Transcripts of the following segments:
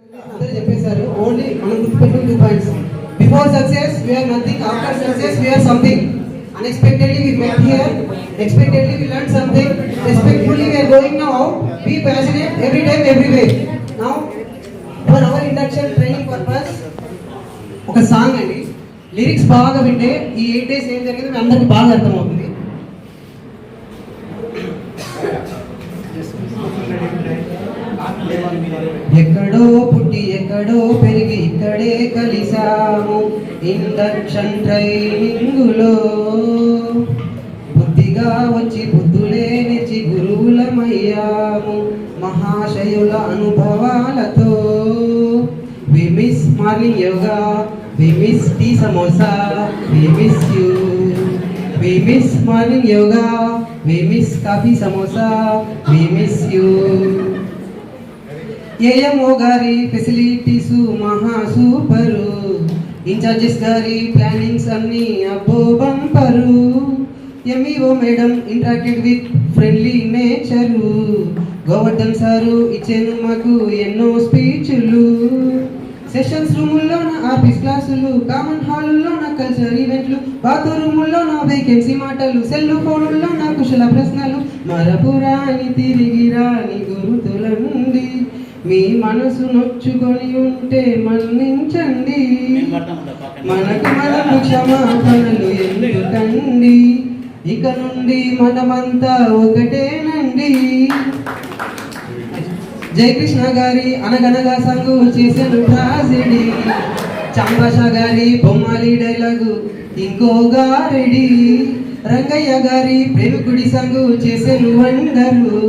అందరూ చెప్పేశారు. ఓన్లీ మనం గుర్తుపెట్టుకున్న 2 points. Before success we are nothing, after success we are something. Unexpectedly we met here, expectedly we learned something, respectfully we are going now out. Be passionate every time, every way. Now for our induction training purpose ఒక song అండి. Lyrics బాగా వింటే ఈ 8 days ఏం జరిగిందో మీ అందరికీ బాగా అర్థమవుతుంది. ఎక్కడో పుట్టి ఎక్కడో పెరిగి ఇక్కడే కలిసాము ఇండక్షన్ ట్రైనింగులో. బుద్ధిగా వచ్చి బుద్ధులే నిచ్చి గురువులమయ్యాము మహాశయుల అనుభవాలతో. We miss morning yoga, we miss tea samosa, we miss you. We miss morning yoga, we miss coffee samosa, we miss you. AMO గారి ఫెసిలిటీస్ మహా సూపరు, ఇన్ఛార్జెస్ గారి ప్లానింగ్స్ అన్నీ అబ్బో bumper. MEO madam interacted with friendly nature. Govardhan sir ఇచ్చాను మాకు ఎన్నో స్పీచ్లు. Sessions రూముల్లోన office క్లాసులు, కామన్ హాలుల్లోన కల్చర్ ఈవెంట్లు, బాత్రూముల్లోన వేకెన్సీ మాటలు, సెల్ ఫోనుల్లోన కుశల ప్రశ్నలు. మరపురాని తిరిగి రాని గురుతుల నుండి మీ మనసు నొచ్చుకొని ఉంటే మన్నించండి. మనకు మనము క్షమాపణలు ఎందుకండి, ఇక నుండి మనమంతా ఒకటేనండి. జయకృష్ణ గారి అనగనగా సంగు చేసెను ట్రాజెడీ. చాంబాషా గారి బొమ్మాలి డైలాగు ఇంకో గారెడి. రంగయ్య గారి ప్రేమికుడి సంగు చేసెను వండరు.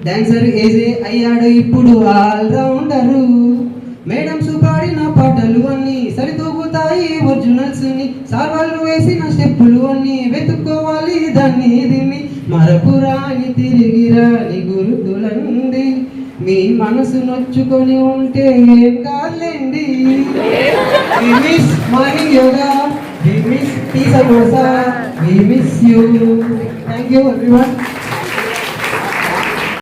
డాన్సర్ ఏజే అయ్యాడు ఇప్పుడు ఆల్ రౌండరు. మేడమ్స్ పాడిన పాటలు అన్నీ సరితూగుతాయి ఒరిజినల్స్ ని. సార్వాళ్ళు వేసిన స్టెప్పులు అన్నీ వెతుక్కోవాలి దాన్ని దీన్ని. మరపురాని తిరిగి రాని గురుతులండి, మీ మనసు నొచ్చుకొని ఉంటే ఏం కాలేండి. We miss morning yoga, we miss tea samosa, we miss you. Thank you everyone.